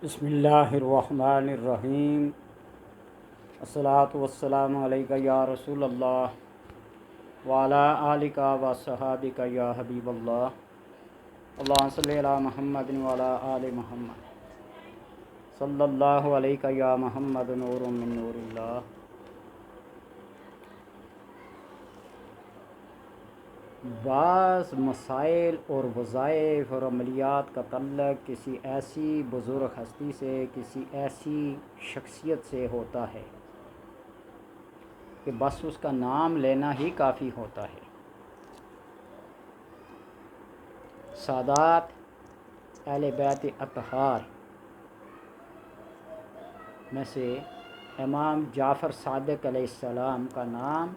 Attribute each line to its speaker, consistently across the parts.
Speaker 1: بسم اللہ الرحمن الرحیم۔ الصلاۃ والسلام علیکہ یا رسول اللہ وعلی آلک و صحابک یا حبیب اللہ۔ اللہم صلی علی محمد وعلی آل محمد صلی اللہ علیکہ یا محمد نور من نور اللہ۔ بعض مسائل اور وظائف اور عملیات کا تعلق کسی ایسی بزرگ ہستی سے، کسی ایسی شخصیت سے ہوتا ہے کہ بس اس کا نام لینا ہی کافی ہوتا ہے۔ سادات اہل بیت اطہار میں سے امام جعفر صادق علیہ السلام کا نام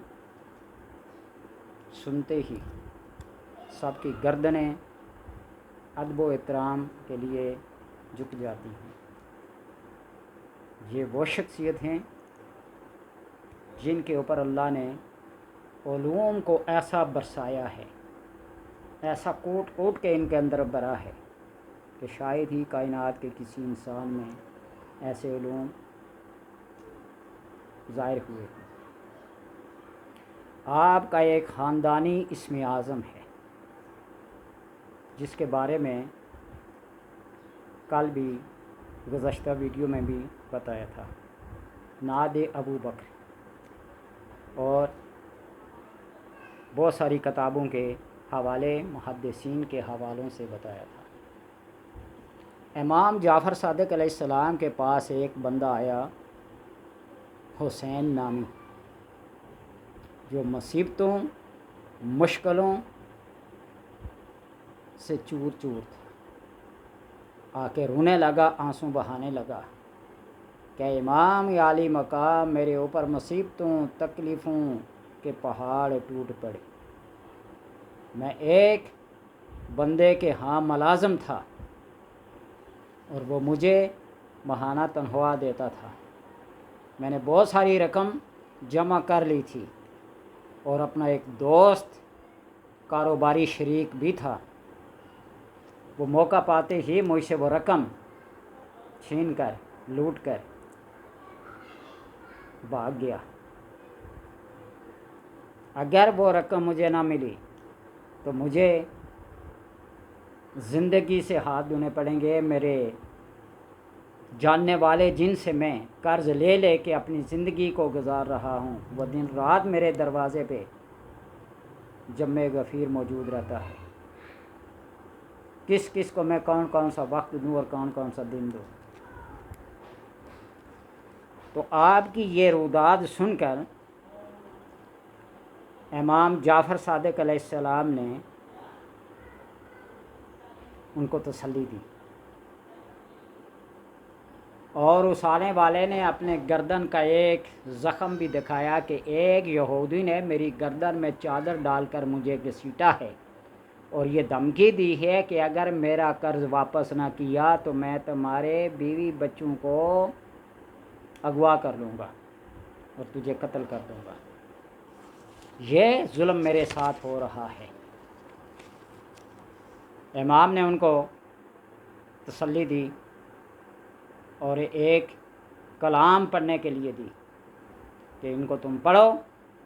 Speaker 1: سنتے ہی سب کی گردنیں ادب و احترام کے لیے جھک جاتی ہیں۔ یہ وہ شخصیت ہیں جن کے اوپر اللہ نے علوم کو ایسا برسایا ہے، ایسا کوٹ کوٹ کے ان کے اندر بھرا ہے کہ شاید ہی کائنات کے کسی انسان میں ایسے علوم ظاہر ہوئے ہیں۔ آپ کا ایک خاندانی اسم اعظم ہے جس کے بارے میں کل بھی گزشتہ ویڈیو میں بھی بتایا تھا، نعت ابو بکر، اور بہت ساری کتابوں کے حوالے، محدثین کے حوالوں سے بتایا تھا۔ امام جعفر صادق علیہ السلام کے پاس ایک بندہ آیا، حسین نامی، جو مصیبتوں مشکلوں سے چور چور تھا۔ آ کے رونے لگا، آنسوں بہانے لگا کہ امام عالی مقام، میرے اوپر مصیبتوں تکلیفوں کے پہاڑ ٹوٹ پڑے۔ میں ایک بندے کے ہاں ملازم تھا اور وہ مجھے ماہانہ تنخواہ دیتا تھا۔ میں نے بہت ساری رقم جمع کر لی تھی اور اپنا ایک دوست کاروباری شریک بھی تھا، وہ موقع پاتے ہی مجھ سے وہ رقم چھین کر لوٹ کر بھاگ گیا۔ اگر وہ رقم مجھے نہ ملی تو مجھے زندگی سے ہاتھ دھونے پڑیں گے۔ میرے جاننے والے جن سے میں قرض لے لے کے اپنی زندگی کو گزار رہا ہوں، وہ دن رات میرے دروازے پہ جم غفیر موجود رہتا ہے۔ کس کس کو میں کون کون سا وقت دوں اور کون کون سا دن دوں۔ تو آپ کی یہ روداد سن کر امام جعفر صادق علیہ السلام نے ان کو تسلی دی، اور اس آنے والے نے اپنے گردن کا ایک زخم بھی دکھایا کہ ایک یہودی نے میری گردن میں چادر ڈال کر مجھے گھسیٹا ہے اور یہ دھمکی دی ہے کہ اگر میرا قرض واپس نہ کیا تو میں تمہارے بیوی بچوں کو اغوا کر لوں گا اور تجھے قتل کر دوں گا۔ یہ ظلم میرے ساتھ ہو رہا ہے۔ امام نے ان کو تسلی دی اور ایک کلام پڑھنے کے لیے دی کہ ان کو تم پڑھو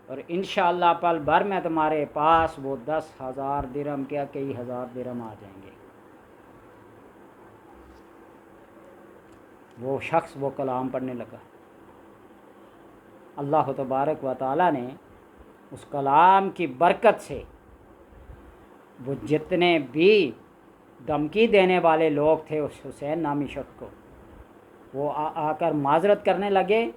Speaker 1: اور انشاءاللہ پل بھر میں تمہارے پاس وہ 10,000 درہم کیا کئی ہزار درہم آ جائیں گے۔ وہ شخص وہ کلام پڑھنے لگا۔ اللہ تبارک و تعالیٰ نے اس کلام کی برکت سے وہ جتنے بھی دھمکی دینے والے لوگ تھے اس حسین نامی شخص کو، وہ آ کر معذرت کرنے لگے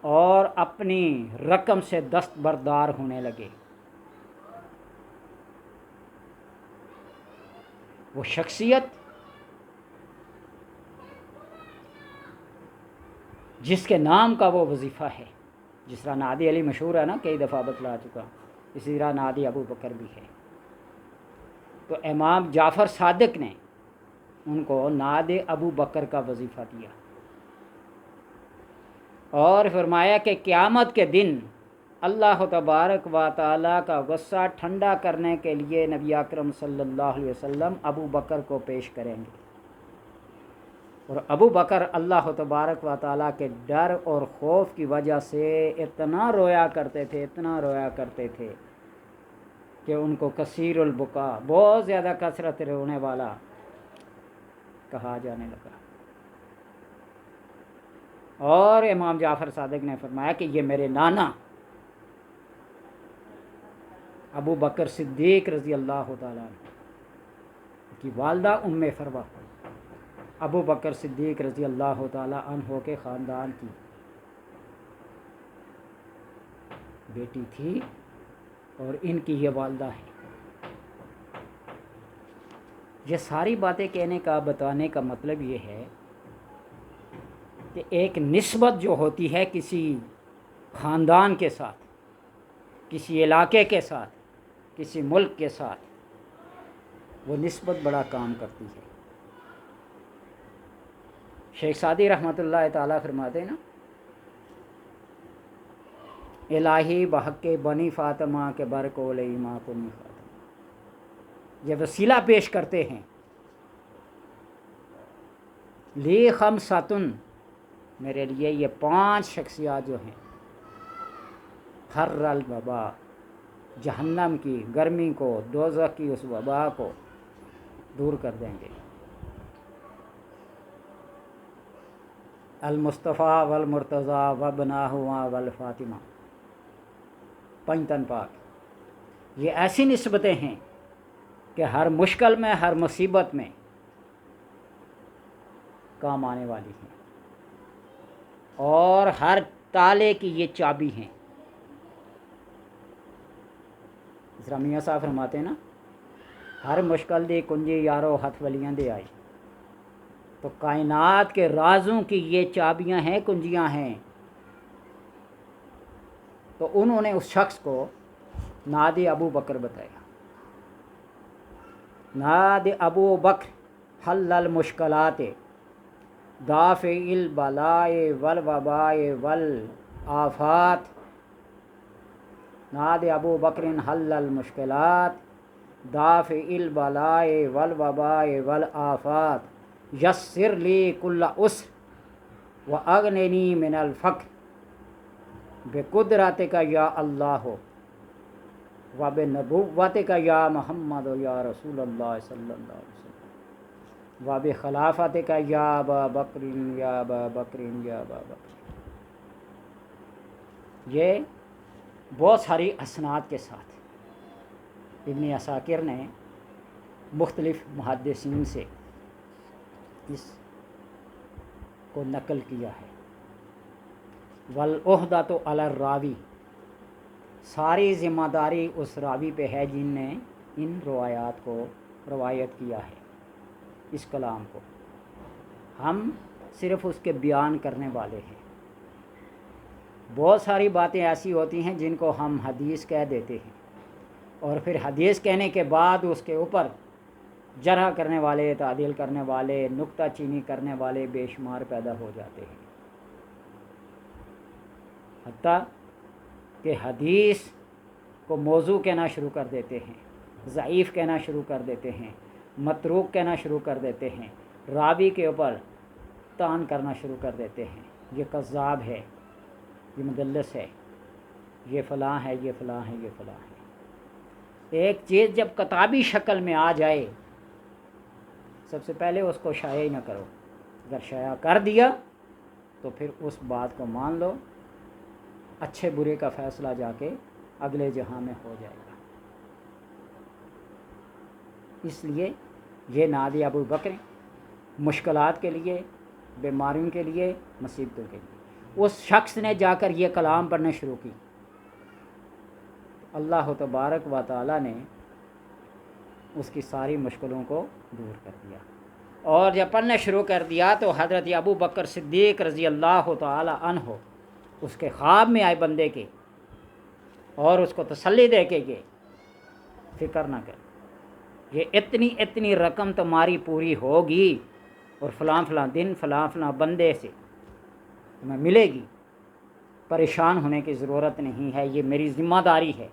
Speaker 1: اور اپنی رقم سے دستبردار ہونے لگے۔ وہ شخصیت جس کے نام کا وہ وظیفہ ہے، جس طرح نادی علی مشہور ہے نا، کئی دفعہ بتلا چکا، اسی طرح نادی ابو بکر بھی ہے۔ تو امام جعفر صادق نے ان کو نعت ابو بکر کا وظیفہ دیا اور فرمایا کہ قیامت کے دن اللہ تبارک و تعالیٰ کا غصہ ٹھنڈا کرنے کے لیے نبی اکرم صلی اللہ علیہ وسلم ابو بکر کو پیش کریں گے۔ اور ابو بکر اللہ تبارک و تعالیٰ کے ڈر اور خوف کی وجہ سے اتنا رویا کرتے تھے، اتنا رویا کرتے تھے کہ ان کو کثیر البکا، بہت زیادہ کثرت رونے والا کہا جانے لگا۔ اور امام جعفر صادق نے فرمایا کہ یہ میرے نانا ابو بکر صدیق رضی اللہ تعالیٰ عنہ کی والدہ ام فروہ ابو بکر صدیق رضی اللہ تعالیٰ عنہ کے خاندان کی بیٹی تھی، اور ان کی یہ والدہ ہے۔ یہ ساری باتیں کہنے کا، بتانے کا مطلب یہ ہے کہ ایک نسبت جو ہوتی ہے کسی خاندان کے ساتھ، کسی علاقے کے ساتھ، کسی ملک کے ساتھ، وہ نسبت بڑا کام کرتی ہے۔ شیخ سعدی رحمۃ اللہ تعالیٰ فرماتے ہیں نا، الہی بحق بنی فاطمہ کے برکول ایما کنی فاطمہ، یہ وسیلہ پیش کرتے ہیں، لی خمسۃ، میرے لیے یہ 5 شخصیات جو ہیں، حر الوبا، جہنم کی گرمی کو، دوزخ کی اس وبا کو دور کر دیں گے، المصطفیٰ والمرتضیٰ وابناہ والفاطمہ، پنجتن پاک۔ یہ ایسی نسبتیں ہیں کہ ہر مشکل میں، ہر مصیبت میں کام آنے والی ہیں، اور ہر تالے کی یہ چابی ہیں۔ ذرا میاں صاحب فرماتے ہیں نا، ہر مشکل دی کنجی یارو ہتھ ولیاں دے آئی، تو کائنات کے رازوں کی یہ چابیاں ہیں، کنجیاں ہیں۔ تو انہوں نے اس شخص کو نادی ابو بکر بتایا، نادی ابو بکر حل المشکلات دافع البلائے والوبائے والآفات، نادی ابو بکر حل المشکلات دافع البلائے والوبائے والآفات، یسر لی کل عسر واغننی من الفقر بقدرتک یا اللہ وبنبوتک یا محمد یا رسول اللہ صلی اللہ علیہ وسلم وبخلافتک یا ابا بکر یا ابا بکر یا ابا بکر۔ یہ بہت ساری اسناد کے ساتھ ابن عساکر نے مختلف محدثین سے اس کو نقل کیا ہے۔ والعہدۃ علی الراوی، ساری ذمہ داری اس راوی پہ ہے جن نے ان روایات کو روایت کیا ہے، اس کلام کو، ہم صرف اس کے بیان کرنے والے ہیں۔ بہت ساری باتیں ایسی ہوتی ہیں جن کو ہم حدیث کہہ دیتے ہیں، اور پھر حدیث کہنے کے بعد اس کے اوپر جرح کرنے والے، تعدیل کرنے والے، نکتہ چینی کرنے والے بے شمار پیدا ہو جاتے ہیں، حتیٰ کہ حدیث کو موضوع کہنا شروع کر دیتے ہیں، ضعیف کہنا شروع کر دیتے ہیں، متروک کہنا شروع کر دیتے ہیں، راوی کے اوپر طعن کرنا شروع کر دیتے ہیں، یہ کذاب ہے، یہ مدلس ہے، یہ فلاں ہے، یہ فلاں ہے، یہ فلاں ہے۔ ایک چیز جب کتابی شکل میں آ جائے، سب سے پہلے اس کو شائع ہی نہ کرو، اگر شائع کر دیا تو پھر اس بات کو مان لو، اچھے برے کا فیصلہ جا کے اگلے جہاں میں ہو جائے گا۔ اس لیے یہ نادی ابو بکر مشکلات کے لیے، بیماریوں کے لیے، مصیبتوں کے لیے، اس شخص نے جا کر یہ کلام پڑھنا شروع کی، اللہ تبارک و تعالیٰ نے اس کی ساری مشکلوں کو دور کر دیا، اور جب پڑھنا شروع کر دیا تو حضرت ابو بکر صدیق رضی اللہ تعالی عنہ اس کے خواب میں آئے بندے کے، اور اس کو تسلی دے کے گئے، فکر نہ کر، یہ اتنی اتنی رقم تمہاری پوری ہوگی، اور فلاں فلاں دن فلاں فلاں بندے سے تمہیں ملے گی، پریشان ہونے کی ضرورت نہیں ہے، یہ میری ذمہ داری ہے۔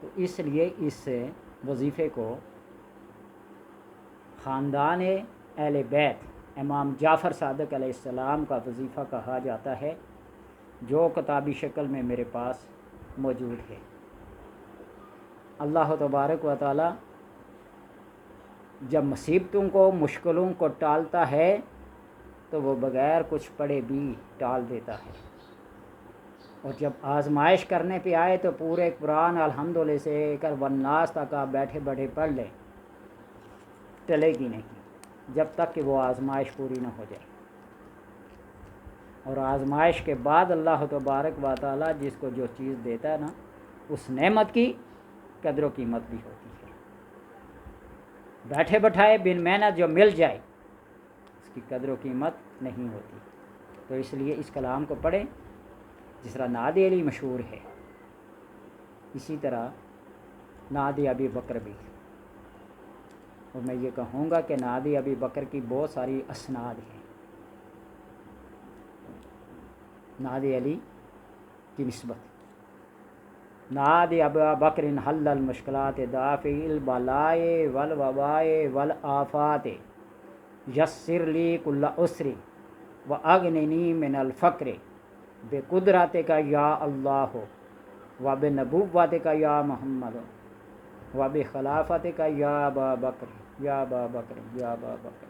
Speaker 1: تو اس لیے اس وظیفے کو خاندان اہل بیت امام جعفر صادق علیہ السلام کا وظیفہ کہا جاتا ہے، جو کتابی شکل میں میرے پاس موجود ہے۔ اللہ تبارک و تعالی جب مصیبتوں کو، مشکلوں کو ٹالتا ہے تو وہ بغیر کچھ پڑھے بھی ٹال دیتا ہے، اور جب آزمائش کرنے پہ آئے تو پورے قرآن الحمدللہ سے کر والناس تک آپ بیٹھے بیٹھے پڑھ لیں، ٹلے گی نہیں جب تک کہ وہ آزمائش پوری نہ ہو جائے۔ اور آزمائش کے بعد اللہ تبارک و تعالیٰ جس کو جو چیز دیتا ہے نا، اس نعمت کی قدر و قیمت بھی ہوتی ہے۔ بیٹھے بٹھائے بن محنت جو مل جائے اس کی قدر و قیمت نہیں ہوتی۔ تو اس لیے اس کلام کو پڑھیں، جس طرح نعت علی مشہور ہے، اسی طرح نعت ابی بکر بھی۔ اور میں یہ کہوں گا کہ نعت ابی بکر کی بہت ساری اسناد ہیں نعت علی کی نسبت۔ نعت ابا بکر حل المشکلات دافع البلائے والوبائے والآفات یسر لی کل عسر واغننی من الفقر بقدرتک یا اللہ وبنبوتک یا محمد وبخلافتک یا ابا بکر یا ابا بکر یا ابا بکر۔